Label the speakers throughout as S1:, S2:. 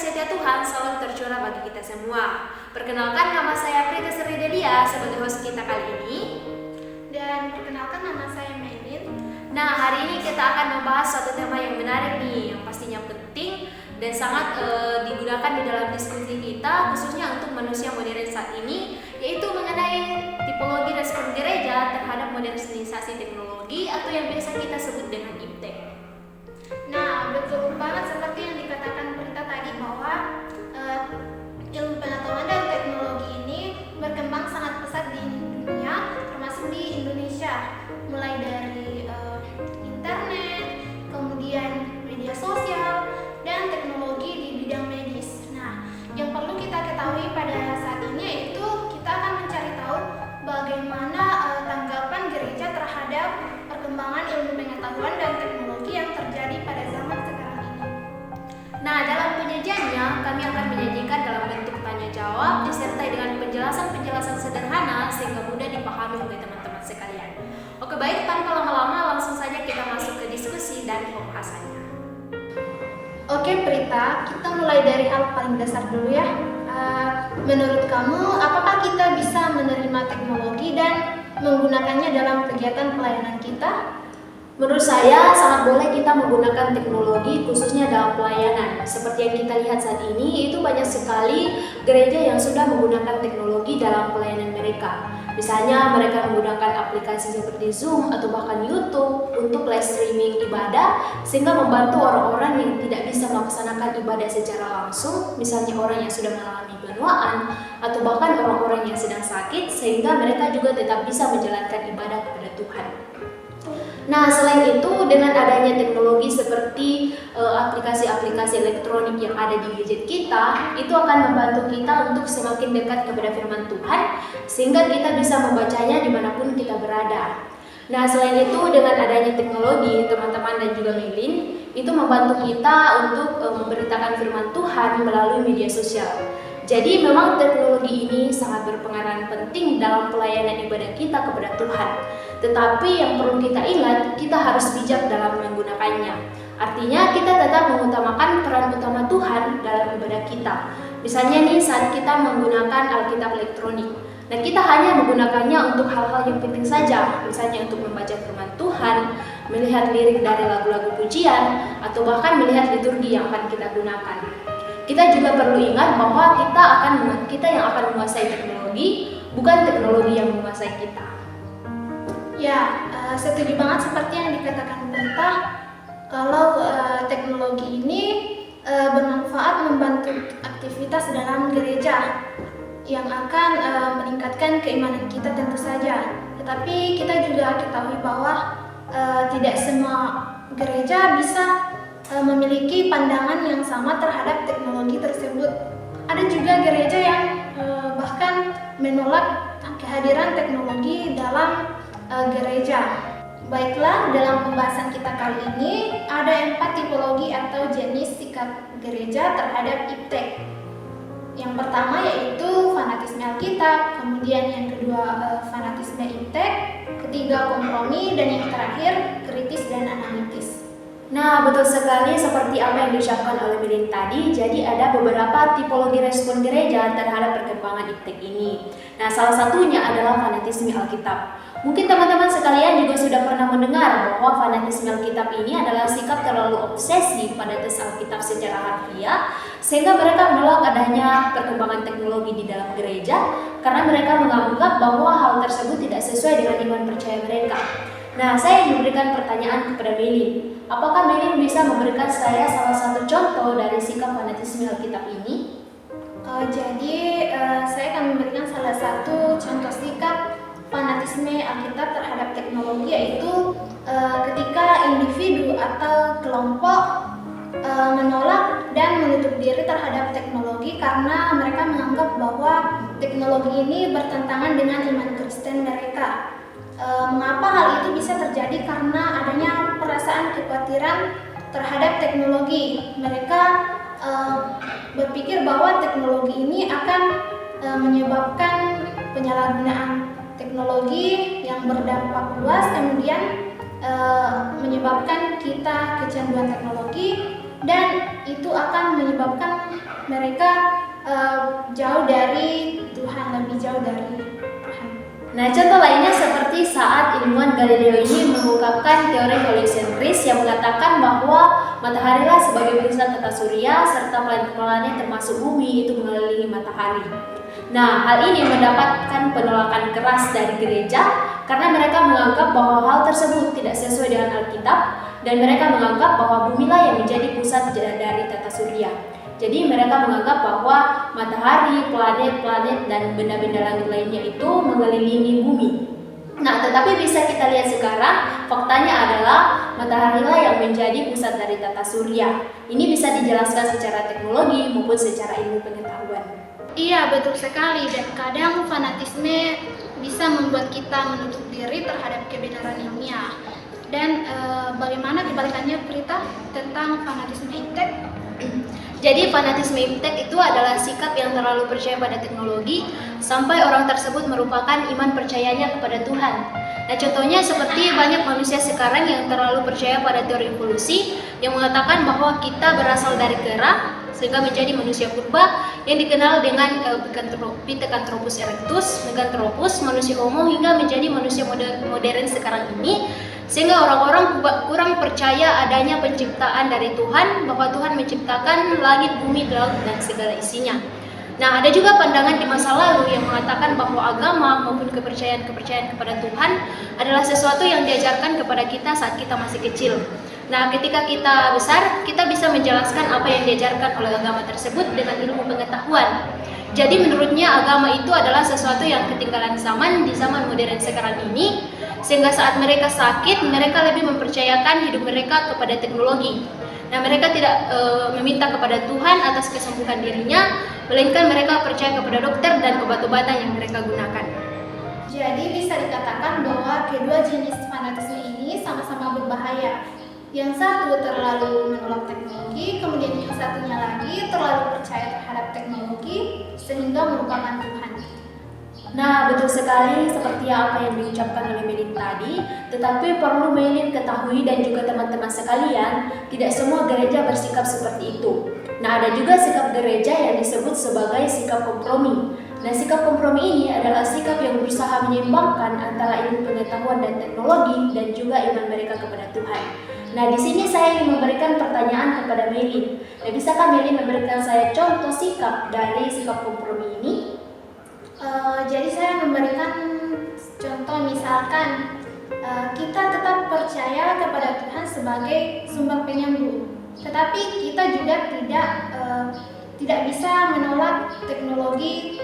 S1: setia Tuhan selalu tercurah bagi kita semua. Perkenalkan, nama saya Prita Sri Delia sebagai host kita kali ini.
S2: Dan perkenalkan, nama saya Melin.
S1: Nah, hari ini kita akan membahas suatu tema yang menarik nih, yang pastinya penting dan sangat digunakan di dalam diskusi kita, khususnya untuk manusia modern saat ini, yaitu mengenai tipologi respon gereja terhadap modernisasi teknologi atau yang biasa kita sebut dengan iptek.
S2: Nah, betul banget seperti yang dikatakan Prita tadi bahwa ilmu pengetahuan dan teknologi ini berkembang sangat pesat di dunia, termasuk di Indonesia. Mulai dari internet, kemudian media sosial, dan teknologi di bidang medis. Nah, yang perlu kita ketahui pada saat ini yaitu kita akan mencari tahu bagaimana tanggapan gereja terhadap perkembangan ilmu pengetahuan dan teknologi yang terjadi pada zaman sekarang ini.
S1: Nah, dalam penyajiannya kami akan menyajikan dalam bentuk tanya jawab disertai dengan penjelasan sederhana sehingga mudah dipahami oleh teman-teman sekalian. Oke, baik, tanpa lama-lama langsung saja kita masuk ke diskusi dan pembahasannya.
S2: Oke Prita, kita mulai dari hal paling dasar dulu ya. Menurut kamu, apakah kita bisa menerima teknologi dan menggunakannya dalam kegiatan pelayanan kita?
S1: Menurut saya sangat boleh kita menggunakan teknologi khususnya dalam pelayanan. Seperti yang kita lihat saat ini, itu banyak sekali gereja yang sudah menggunakan teknologi dalam pelayanan mereka. Misalnya mereka menggunakan aplikasi seperti Zoom atau bahkan YouTube untuk live streaming ibadah sehingga membantu orang-orang yang tidak bisa melaksanakan ibadah secara langsung, misalnya orang yang sudah mengalami penuaan atau bahkan orang-orang yang sedang sakit, sehingga mereka juga tetap bisa menjalankan ibadah kepada Tuhan. Nah, selain itu, dengan adanya teknologi seperti aplikasi-aplikasi elektronik yang ada di gadget kita, itu akan membantu kita untuk semakin dekat kepada firman Tuhan, sehingga kita bisa membacanya dimanapun kita berada. Nah, selain itu, dengan adanya teknologi, teman-teman dan juga Melin, itu membantu kita untuk memberitakan firman Tuhan melalui media sosial. Jadi memang teknologi ini sangat berperan penting dalam pelayanan ibadah kita kepada Tuhan. Tetapi yang perlu kita ingat, kita harus bijak dalam menggunakannya. Artinya kita tetap mengutamakan peran utama Tuhan dalam ibadah kita. Misalnya nih, saat kita menggunakan Alkitab elektronik, nah kita hanya menggunakannya untuk hal-hal yang penting saja, misalnya untuk membaca firman Tuhan, melihat lirik dari lagu-lagu pujian, atau bahkan melihat liturgi yang akan kita gunakan. Kita juga perlu ingat bahwa kita yang akan menguasai teknologi, bukan teknologi yang menguasai kita.
S2: Ya, setuju banget seperti yang dikatakan Prita, kalau teknologi ini bermanfaat membantu aktivitas dalam gereja yang akan meningkatkan keimanan kita tentu saja. Tetapi kita juga ketahui bahwa tidak semua gereja bisa memiliki pandangan yang sama terhadap teknologi tersebut. Ada juga gereja yang bahkan menolak kehadiran teknologi dalam gereja. Baiklah, dalam pembahasan kita kali ini ada 4 tipologi atau jenis sikap gereja terhadap iptek. Yang pertama yaitu fanatisme Alkitab, kemudian yang kedua fanatisme iptek, ketiga kompromi, dan yang terakhir kritis dan analitis.
S1: Nah, betul sekali seperti apa yang diucapkan oleh Melin tadi. Jadi ada beberapa tipologi respon gereja terhadap perkembangan iptek ini. Nah, salah satunya adalah fanatisme Alkitab. Mungkin teman-teman sekalian juga sudah pernah mendengar bahwa fanatisme Alkitab ini adalah sikap terlalu obsesi pada tes Alkitab secara harfiah, sehingga mereka menolak adanya perkembangan teknologi di dalam gereja karena mereka menganggap bahwa hal tersebut tidak sesuai dengan iman percaya mereka. Nah, saya memberikan pertanyaan kepada Melin. Apakah Melin bisa memberikan saya salah satu contoh dari sikap fanatisme Alkitab ini?
S2: Jadi, saya akan memberikan salah satu contoh sikap fanatisme Alkitab terhadap teknologi, yaitu ketika individu atau kelompok menolak dan menutup diri terhadap teknologi karena mereka menganggap bahwa teknologi ini bertentangan dengan iman Kristen mereka. Mengapa hal itu bisa terjadi? Karena adanya perasaan kekhawatiran terhadap teknologi. Mereka berpikir bahwa teknologi ini akan menyebabkan penyalahgunaan teknologi yang berdampak luas, kemudian menyebabkan kita kecanduan teknologi, dan itu akan menyebabkan mereka jauh dari Tuhan, lebih jauh dari Tuhan.
S1: Nah, contoh lainnya seperti saat ilmuwan Galileo ini mengungkapkan teori heliosentris yang mengatakan bahwa mataharilah sebagai pusat tata surya serta planet-planet termasuk bumi itu mengelilingi matahari. Nah, hal ini mendapatkan penolakan keras dari gereja karena mereka menganggap bahwa hal tersebut tidak sesuai dengan Alkitab dan mereka menganggap bahwa bumilah yang menjadi pusat dari tata surya. Jadi mereka menganggap bahwa matahari, planet-planet, dan benda-benda langit lainnya itu mengelilingi bumi. Nah, tetapi bisa kita lihat sekarang, faktanya adalah mataharilah yang menjadi pusat dari tata surya. Ini bisa dijelaskan secara teknologi maupun secara ilmu pengetahuan.
S2: Iya, betul sekali. Dan kadang fanatisme bisa membuat kita menutup diri terhadap kebenaran ilmiah. Dan bagaimana kebalikannya Prita tentang fanatisme iptek?
S1: Jadi fanatisme iptek itu adalah sikap yang terlalu percaya pada teknologi sampai orang tersebut merupakan iman percayanya kepada Tuhan. Nah, contohnya seperti banyak manusia sekarang yang terlalu percaya pada teori evolusi yang mengatakan bahwa kita berasal dari kera sehingga menjadi manusia purba yang dikenal dengan Pithecanthropus erectus, Meganthropus, manusia homo hingga menjadi manusia modern sekarang ini. Sehingga orang-orang kurang percaya adanya penciptaan dari Tuhan, bahwa Tuhan menciptakan langit, bumi, laut, dan segala isinya. Nah, ada juga pandangan di masa lalu yang mengatakan bahwa agama maupun kepercayaan kepada Tuhan adalah sesuatu yang diajarkan kepada kita saat kita masih kecil. Nah, ketika kita besar, kita bisa menjelaskan apa yang diajarkan oleh agama tersebut dengan ilmu pengetahuan. Jadi menurutnya agama itu adalah sesuatu yang ketinggalan zaman di zaman modern sekarang ini, sehingga saat mereka sakit, mereka lebih mempercayakan hidup mereka kepada teknologi. Nah, mereka tidak meminta kepada Tuhan atas kesembuhan dirinya, melainkan mereka percaya kepada dokter dan obat-obatan yang mereka gunakan.
S2: Jadi bisa dikatakan bahwa kedua jenis fanatisme ini sama-sama berbahaya. Yang satu terlalu menolak teknologi, kemudian yang satunya lagi terlalu percaya terhadap teknologi sehingga merupakan Tuhan.
S1: Nah, betul sekali seperti apa yang diucapkan oleh Melin tadi, tetapi perlu Melin ketahui dan juga teman-teman sekalian, tidak semua gereja bersikap seperti itu. Nah, ada juga sikap gereja yang disebut sebagai sikap kompromi. Nah, sikap kompromi ini adalah sikap yang berusaha menyeimbangkan antara ilmu pengetahuan dan teknologi dan juga iman mereka kepada Tuhan. Nah, di sini saya ingin memberikan pertanyaan kepada Melin. Nah, bisakah Melin memberikan saya contoh sikap dari sikap kompromi ini?
S2: Jadi saya memberikan contoh, misalkan kita tetap percaya kepada Tuhan sebagai sumber penyembuh, tetapi kita juga tidak bisa menolak teknologi,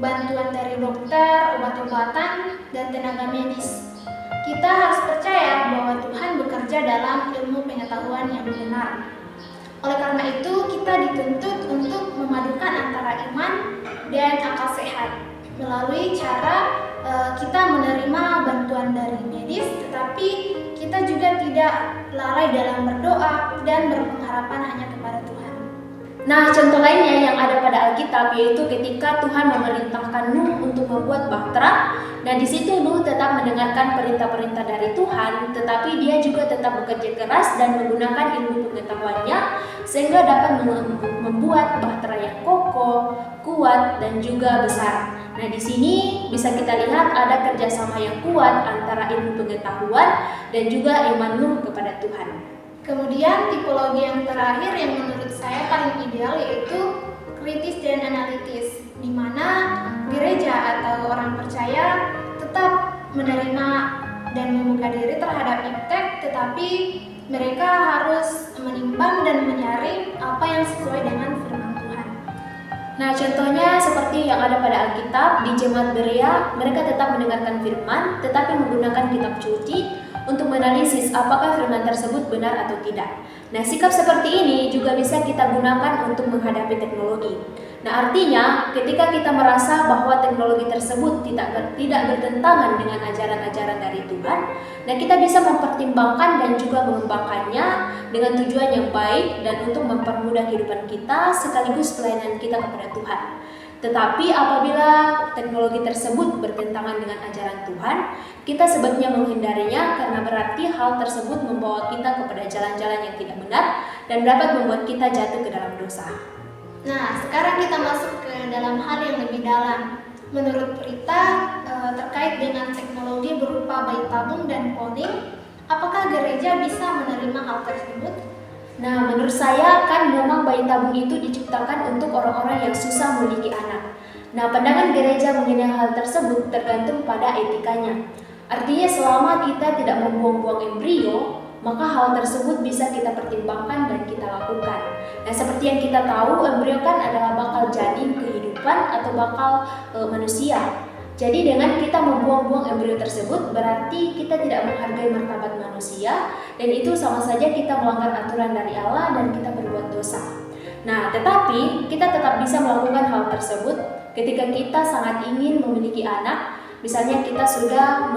S2: bantuan dari dokter, obat-obatan, dan tenaga medis. Kita harus percaya bahwa Tuhan bekerja dalam ilmu pengetahuan yang benar. Oleh karena itu, kita dituntut untuk memadukan antara iman dan akal sehat melalui cara kita menerima bantuan dari medis, tetapi kita juga tidak lalai dalam berdoa dan berpengharapan hanya kepada Tuhan.
S1: Nah, contoh lainnya yang ada pada Alkitab yaitu ketika Tuhan memerintahkan Nuh untuk membuat bahtera. Nah, di situ Nuh tetap mendengarkan perintah-perintah dari Tuhan, tetapi dia juga tetap bekerja keras dan menggunakan ilmu pengetahuannya sehingga dapat membuat bahtera yang kokoh, kuat, dan juga besar. Nah, di sini bisa kita lihat ada kerjasama yang kuat antara ilmu pengetahuan dan juga iman Nuh kepada Tuhan.
S2: Kemudian tipologi yang terakhir yang menurut saya paling ideal yaitu kritis dan analitis, di mana gereja atau orang percaya tetap menerima dan membuka diri terhadap iptek, tetapi mereka harus menimbang dan menyaring apa yang sesuai dengan firman Tuhan.
S1: Nah, contohnya seperti yang ada pada Alkitab, di Jemaat Berea, mereka tetap mendengarkan firman, tetapi menggunakan kitab suci untuk menganalisis apakah firman tersebut benar atau tidak. Nah, sikap seperti ini juga bisa kita gunakan untuk menghadapi teknologi. Nah, artinya ketika kita merasa bahwa teknologi tersebut tidak bertentangan dengan ajaran-ajaran dari Tuhan, nah kita bisa mempertimbangkan dan juga mengembangkannya dengan tujuan yang baik dan untuk mempermudah kehidupan kita sekaligus pelayanan kita kepada Tuhan. Tetapi apabila teknologi tersebut bertentangan dengan ajaran Tuhan, kita sebaiknya menghindarinya karena berarti hal tersebut membawa kita kepada jalan-jalan yang tidak benar dan dapat membuat kita jatuh ke dalam dosa.
S2: Nah, sekarang kita masuk ke dalam hal yang lebih dalam. Menurut Prita, terkait dengan teknologi berupa bayi tabung dan cloning, apakah gereja bisa menerima hal tersebut?
S1: Nah, menurut saya kan memang bayi tabung itu diciptakan untuk orang-orang yang susah memiliki anak. Nah, pandangan gereja mengenai hal tersebut tergantung pada etikanya. Artinya selama kita tidak membuang-buang embrio, maka hal tersebut bisa kita pertimbangkan dan kita lakukan. Nah, seperti yang kita tahu, embrio kan adalah bakal janin kehidupan atau bakal manusia. Jadi dengan kita membuang-buang embrio tersebut berarti kita tidak menghargai martabat manusia, dan itu sama saja kita melanggar aturan dari Allah dan kita berbuat dosa. Nah, tetapi kita tetap bisa melakukan hal tersebut ketika kita sangat ingin memiliki anak. Misalnya kita sudah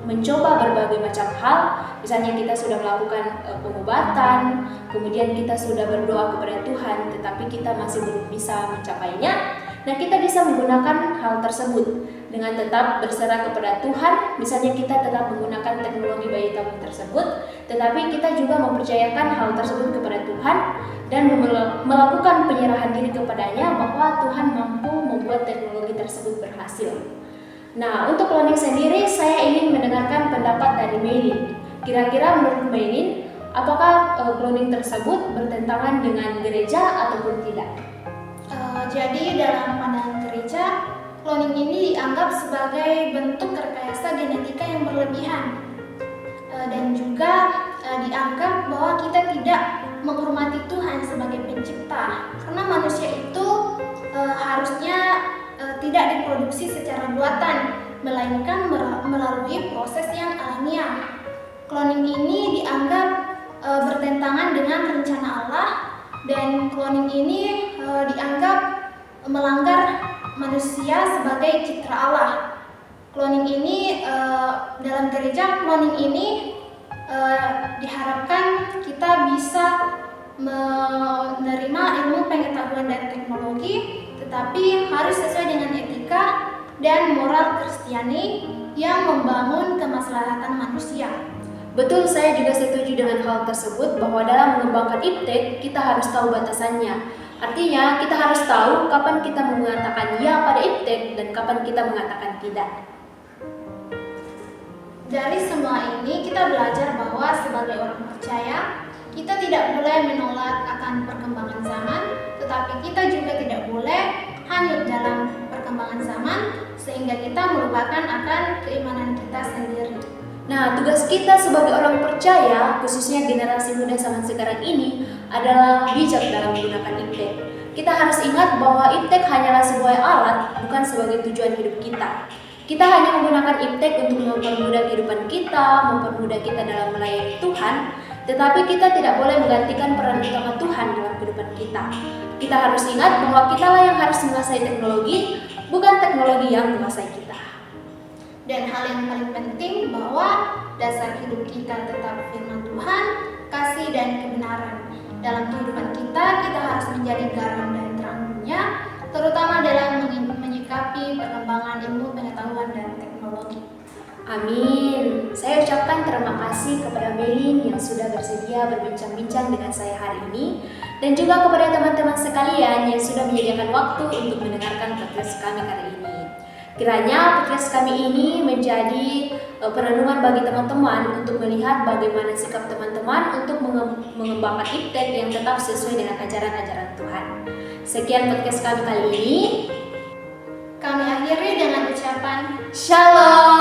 S1: mencoba berbagai macam hal, misalnya kita sudah melakukan pengobatan, kemudian kita sudah berdoa kepada Tuhan, tetapi kita masih belum bisa mencapainya. Nah, kita bisa menggunakan hal tersebut dengan tetap berserah kepada Tuhan. Misalnya kita tetap menggunakan teknologi bayi tabung tersebut, tetapi kita juga mempercayakan hal tersebut kepada Tuhan dan melakukan penyerahan diri kepadanya bahwa Tuhan mampu membuat teknologi tersebut berhasil. Nah, untuk cloning sendiri saya ingin mendengarkan pendapat dari Meilin. Kira-kira menurut Meilin, apakah cloning tersebut bertentangan dengan gereja ataupun tidak?
S2: Jadi dalam pandangan gereja, cloning ini dianggap sebagai bentuk rekayasa genetika yang berlebihan, dan juga dianggap bahwa kita tidak menghormati Tuhan sebagai pencipta, karena manusia itu harusnya tidak diproduksi secara buatan, melainkan melalui proses yang alamiah. Cloning ini dianggap bertentangan dengan rencana Allah, dan cloning ini dianggap melanggar manusia sebagai citra Allah. Cloning ini dalam gereja, cloning ini diharapkan kita bisa menerima ilmu pengetahuan dan teknologi, tetapi harus sesuai dengan etika dan moral Kristiani yang membangun kemaslahatan manusia.
S1: Betul, saya juga setuju dengan hal tersebut, bahwa dalam mengembangkan iptek kita harus tahu batasannya. Artinya kita harus tahu kapan kita mengatakan ya pada iptek dan kapan kita mengatakan tidak.
S2: Dari semua ini kita belajar bahwa sebagai orang percaya, kita tidak boleh menolak akan perkembangan zaman, tetapi kita juga tidak boleh hanyut dalam perkembangan zaman sehingga kita melupakan akan keimanan kita sendiri.
S1: Nah, tugas kita sebagai orang percaya, khususnya generasi muda zaman sekarang ini, adalah bijak dalam menggunakan iptek. Kita harus ingat bahwa iptek hanyalah sebuah alat, bukan sebagai tujuan hidup kita. Kita hanya menggunakan iptek untuk mempermudah kehidupan kita, mempermudah kita dalam melayani Tuhan, tetapi kita tidak boleh menggantikan peran utama Tuhan dalam kehidupan kita. Kita harus ingat bahwa kitalah yang harus menguasai teknologi, bukan teknologi yang menguasai kita.
S2: Dan hal yang paling penting bahwa dasar hidup kita tetap firman Tuhan, kasih dan kebenaran. Dalam kehidupan kita harus menjadi garam dan terang dunia, terutama dalam menyikapi perkembangan ilmu pengetahuan dan teknologi.
S1: Amin. Saya ucapkan terima kasih kepada Meilin yang sudah bersedia berbincang-bincang dengan saya hari ini, dan juga kepada teman-teman sekalian yang sudah menyediakan waktu untuk mendengarkan podcast kami kali ini. Kiranya podcast kami ini menjadi perenungan bagi teman-teman untuk melihat bagaimana sikap teman-teman untuk mengembangkan iptek yang tetap sesuai dengan ajaran-ajaran Tuhan. Sekian podcast kami kali ini.
S2: Kami akhiri dengan ucapan
S1: Shalom.